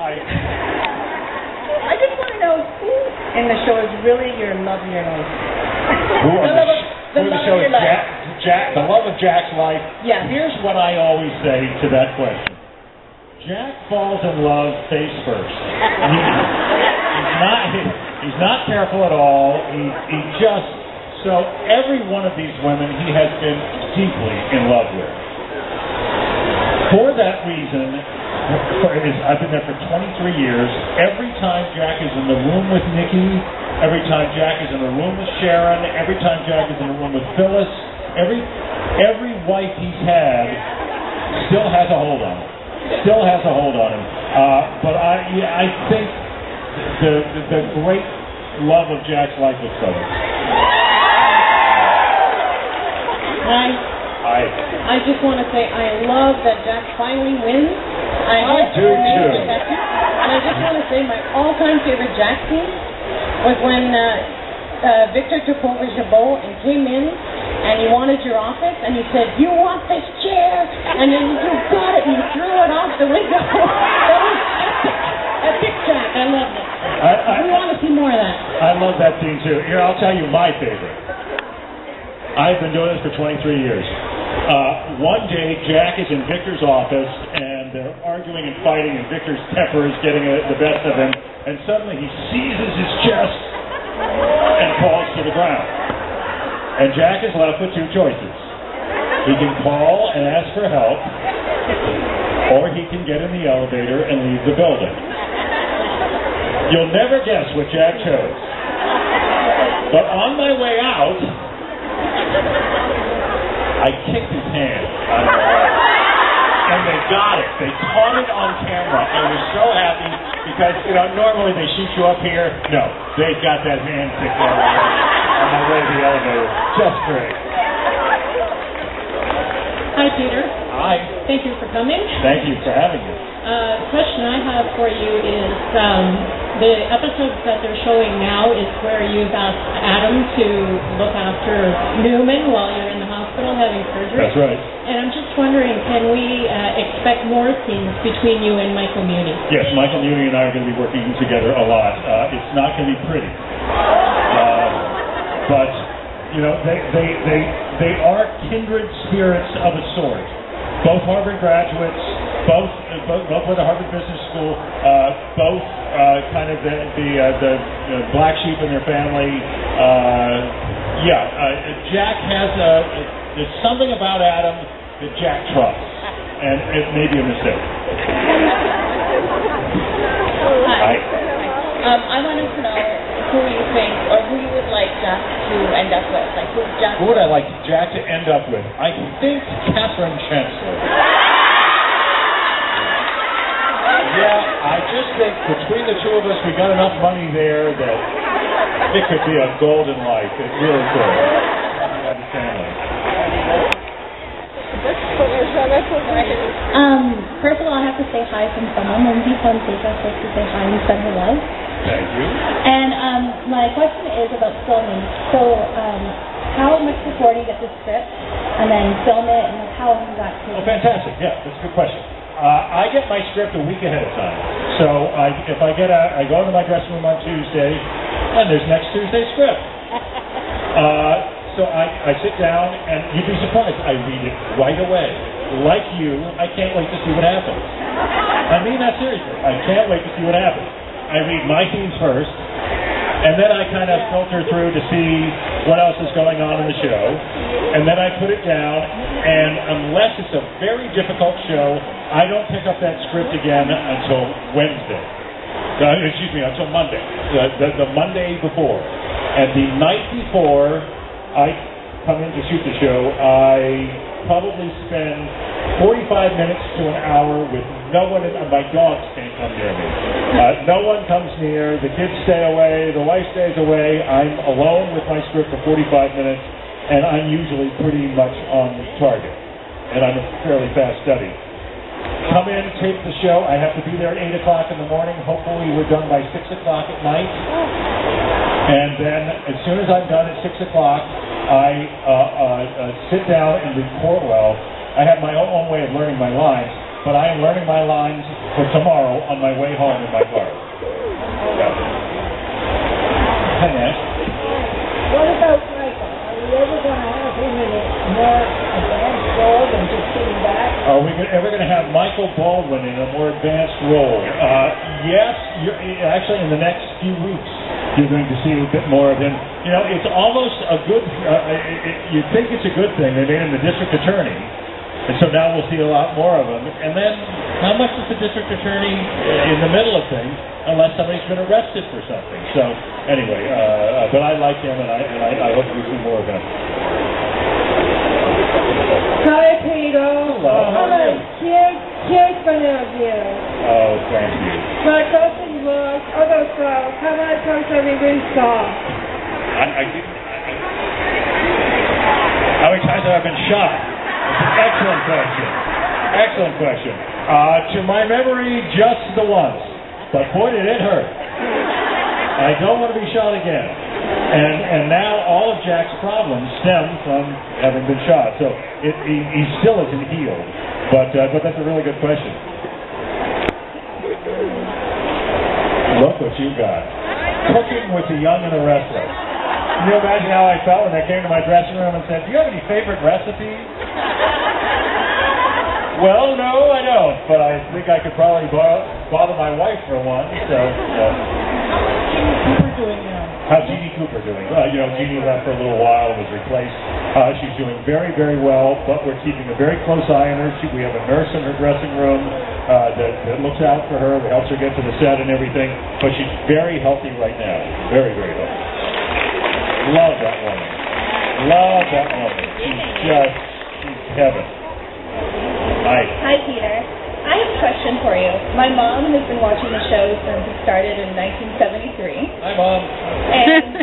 I just want to know who in the show is really your love of your life. Who on the show is Jack, the love of Jack's life? Yeah. Here's what I always say to that question. Jack falls in love face first. He's not careful at all. He just, so every one of these women he has been deeply in love with. For that reason, I've been there for 23 years. Every time Jack is in the room with Nikki, every time Jack is in the room with Sharon, every time Jack is in the room with Phyllis, every wife he's had still has a hold on him. Still has a hold on him. But I think the great love of Jack's life was Phyllis. I just want to say I love that Jack finally wins. I do too. And I just want to say my all-time favorite Jack scene was when Victor took over Jabot and came in and he wanted your office and he said, "You want this chair?" And then you got it and you threw it off the window. That was epic Jack. I loved it. We want to see more of that. I love that scene too. Here, I'll tell you my favorite. I've been doing this for 23 years. One day, Jack is in Victor's office, and they're arguing and fighting, and Victor's temper is getting the best of him, and suddenly he seizes his chest and falls to the ground. And Jack is left with two choices. He can call and ask for help, or he can get in the elevator and leave the building. You'll never guess what Jack chose. But on my way out, I kicked his hand out of the way. And they got it. They caught it on camera. I was so happy because, normally they shoot you up here. No, they got that hand kicked out of the way on my way to the elevator. Just great. Hi, Peter. Hi. Thank you for coming. Thank you for having me. Question I have for you is the episodes that they're showing now is where you've asked Adam to look after Newman while you're in the hospital having surgery. That's right. And I'm just wondering, can we expect more scenes between you and Michael Muni? Yes, Michael Muni and I are going to be working together a lot. It's not going to be pretty. But, they are kindred spirits of a sort. Both Harvard graduates, both went to Harvard Business School, both kind of the black sheep in their family. Jack has there's something about Adam that Jack trusts, and it may be a mistake. Hi. I wanted to know who you think, or who you would like Jack to end up with. Like, who would I like Jack to end up with? I think Catherine Chancellor. Yeah, I just think between the two of us, we got enough money there that it could be a golden life. It really could. The family. First of all, I have to say hi from someone. Lindsay from Take Us to say hi and send her love. Thank you. And my question is about filming. So, how much before do you get the script and then film it, and how long does that take? Oh, fantastic. Yeah, that's a good question. I get my script a week ahead of time. So if I go into my dressing room on Tuesday, and there's next Tuesday's script. So I sit down, and you'd be surprised. I read it right away. Like you, I can't wait to see what happens. I mean that seriously. I can't wait to see what happens. I read my scenes first, and then I kind of filter through to see what else is going on in the show, and then I put it down, and unless it's a very difficult show, I don't pick up that script again until Wednesday. Until Monday. The Monday before. And the night before I come in to shoot the show, I probably spend 45 minutes to an hour with no one, my dogs can't come near me. No one comes near, the kids stay away, the wife stays away, I'm alone with my script for 45 minutes, and I'm usually pretty much on target. And I'm a fairly fast study. Come in, tape the show, I have to be there at 8 o'clock in the morning, hopefully we're done by 6 o'clock at night. And then, as soon as I'm done at 6 o'clock, I sit down and record well. I have my own way of learning my lines. but I am learning my lines for tomorrow on my way home in my car. Yeah. Hi, Nash. What about Michael? Are we ever going to have him in a more advanced role than just sitting back? Are we ever going to have Michael Baldwin in a more advanced role? Yes. Actually, in the next few weeks, you're going to see a bit more of him. You know, it's almost a good, you think it's a good thing. They made him the district attorney. And so now we'll see a lot more of him. And then, how much is the district attorney in the middle of things, unless somebody's been arrested for something? So, anyway, but I like him, and I hope we see more of him. Hi, Peter. Hello. Hello. Cute one of you. Oh, thank you. My question was, other girls, how many times have you been shot? How many times have I been shot? Excellent question. Excellent question. To my memory, just the once. But boy, did it hurt. I don't want to be shot again. And now all of Jack's problems stem from having been shot. So he still isn't healed. But that's a really good question. Look what you got. Cooking with the young and the restless. Can you imagine how I felt when they came to my dressing room and said, "Do you have any favorite recipes?" Well, no, I don't, but I think I could probably bother my wife for one. So, How's Jeannie Cooper doing now? how's Jeannie Cooper doing? Jeannie left for a little while and was replaced. She's doing very, very well, but we're keeping a very close eye on her. We have a nurse in her dressing room that looks out for her, that helps her get to the set and everything. But she's very healthy right now. Very, very healthy. Love that woman. Love that woman. She's heaven. Hi. Hi, Peter. I have a question for you. My mom has been watching the show since it started in 1973. Hi, Mom. And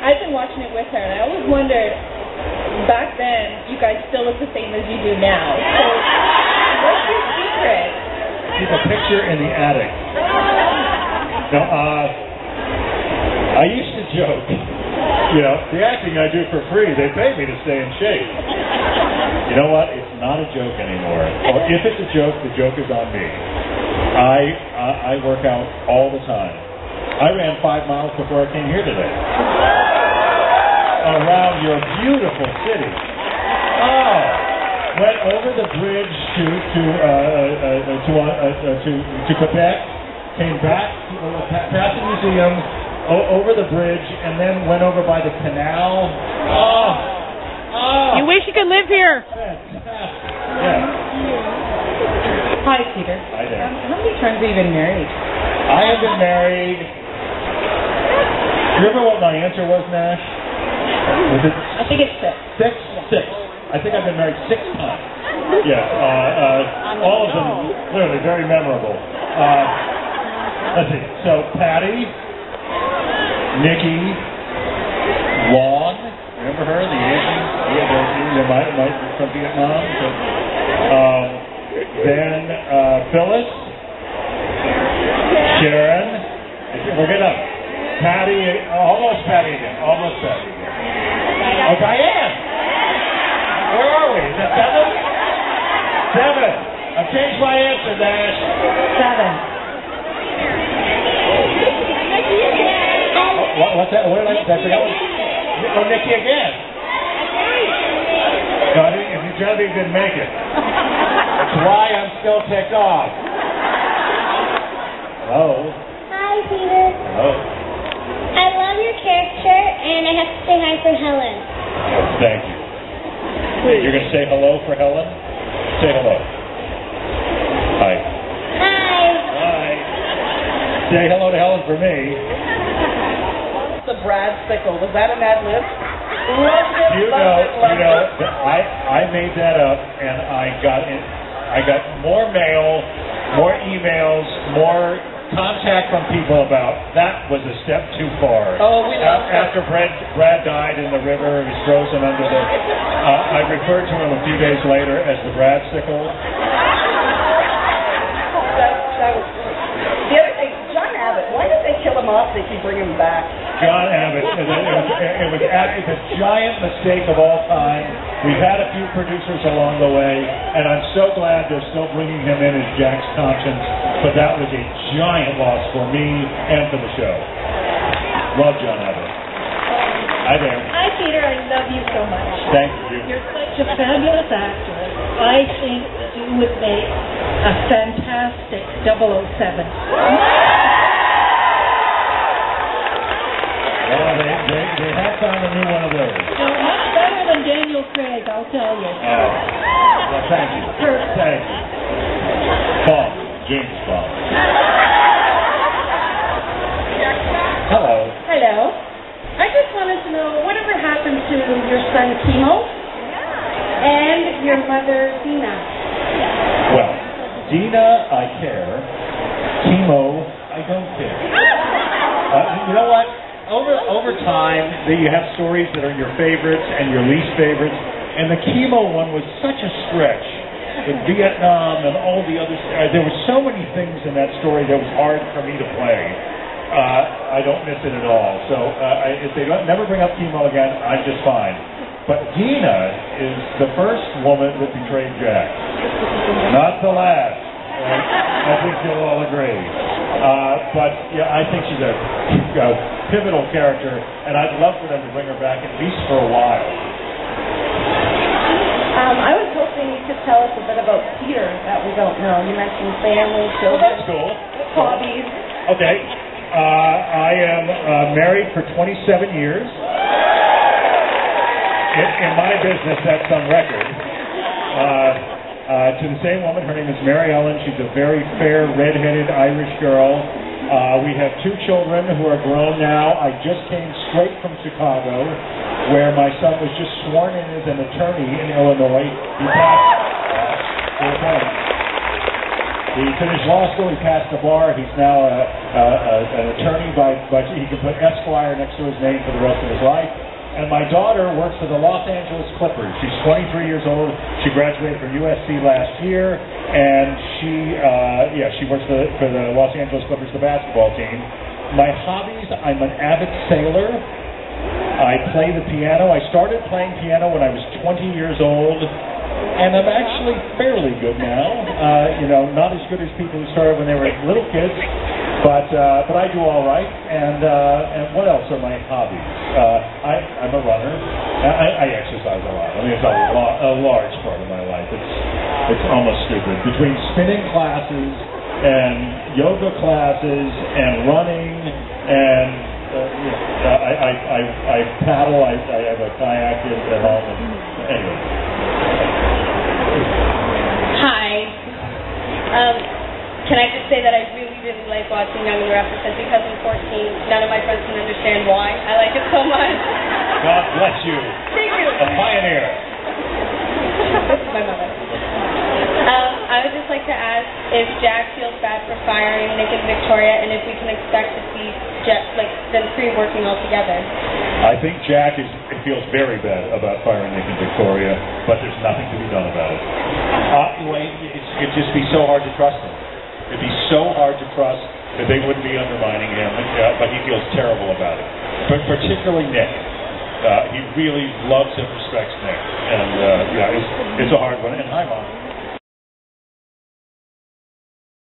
I've been watching it with her, and I always wondered, back then, you guys still look the same as you do now. So, what's your secret? Keep a picture in the attic. No, I used to joke. The acting I do for free, they pay me to stay in shape. You know what? It's not a joke anymore. Or if it's a joke, the joke is on me. I work out all the time. I ran 5 miles before I came here today. Around your beautiful city. Oh, went over the bridge to Quebec, came back, past the museum, over the bridge, and then went over by the canal. You wish you could live here. Yeah. Hi, Peter. Hi there. How many times have you been married? I have been married. Do you remember what my answer was, Nash? Was it I think it's 6. 6? 6. I think I've been married 6 times. Yes. All of them clearly very memorable. Let's see. So Patty, Nikki, Lon, remember her, the Asian, from Vietnam. Then Phyllis, Sharon, we're getting up. Patty, almost Patty again. Oh, Diane. Where are we? Is that 7? 7. I've changed my answer, Dash. 7. What's that? What did I forget? Oh, Nikki again. Got it? If you Genevieve didn't make it. That's why I'm still ticked off. Hello. Hi, Peter. Hello. I love your character, and I have to say hi for Helen. Oh, thank you. You're going to say hello for Helen? Say hello. Hi. Hi. Hi. Say hello to Helen for me. The Brad Sickle. Was that an ad lib? I made that up, and I got more mail, more emails, more contact from people about that was a step too far. Oh, we love that. After Brad died in the river, he was frozen under the. I referred to him a few days later as the Brad Sickle. That was the other thing. John Abbott. Why did they kill him off? They keep bringing him back. John Abbott. It's a giant mistake of all time. We've had a few producers along the way, and I'm so glad they're still bringing him in as Jack's conscience, but that was a giant loss for me and for the show. Love John Abbott. Hi there. Hi, Peter. I love you so much. Thank you. You're such a fabulous actor. I think you would make a fantastic 007. Well, they have found a new one of those. No, much better than Daniel Craig, I'll tell you. Well, thank you. Perfect. Thank you. Bond. James Bond. Hello. Hello. I just wanted to know whatever happened to your son Timo and your mother Dina. Well, Dina, I care. Timo, I don't care. You know what? Over time, you have stories that are your favorites and your least favorites, and the chemo one was such a stretch. With Vietnam and all the other, there were so many things in that story that was hard for me to play. I don't miss it at all. So if they never bring up chemo again, I'm just fine. But Dina is the first woman that betrayed Jack, not the last. I think you'll all agree. But yeah, I think she's a pivotal character, and I'd love for them to bring her back at least for a while. I was hoping you could tell us a bit about Peter that we don't know. You mentioned family, children, That's cool. hobbies. Okay. I am married for 27 years. In my business, that's on record. To the same woman, her name is Mary Ellen. She's a very fair, red-headed Irish girl. We have 2 children who are grown now. I just came straight from Chicago, where my son was just sworn in as an attorney in Illinois. He finished law school. He passed the bar. He's now an attorney, but he can put Esquire next to his name for the rest of his life. And my daughter works for the Los Angeles Clippers. She's 23 years old. She graduated from USC last year, and she works for the Los Angeles Clippers, the basketball team. My hobbies: I'm an avid sailor. I play the piano. I started playing piano when I was 20 years old, and I'm actually fairly good now. Not as good as people who started when they were little kids, but I do all right. And what else are my hobbies? I'm a runner. I exercise a lot. I mean, it's a large part of my life. It's almost stupid. Between spinning classes and yoga classes and running and I paddle. I have a kayak at home. Anyway. Hi. Can I just say that I really, really like watching Young and the Restless, and because I'm 14, none of my friends can understand why I like it so much. God bless you. Thank you. A pioneer. This is my mother. I would just like to ask if Jack feels bad for firing Nick and Victoria, and if we can expect to see them 3 working all together. I think Jack feels very bad about firing Nick and Victoria, but there's nothing to be done about it. It'd just be so hard to trust them. It'd be so hard to trust that they wouldn't be undermining him, but he feels terrible about it. But particularly Nick. He really loves and respects Nick. And it's a hard one. And hi, Mom.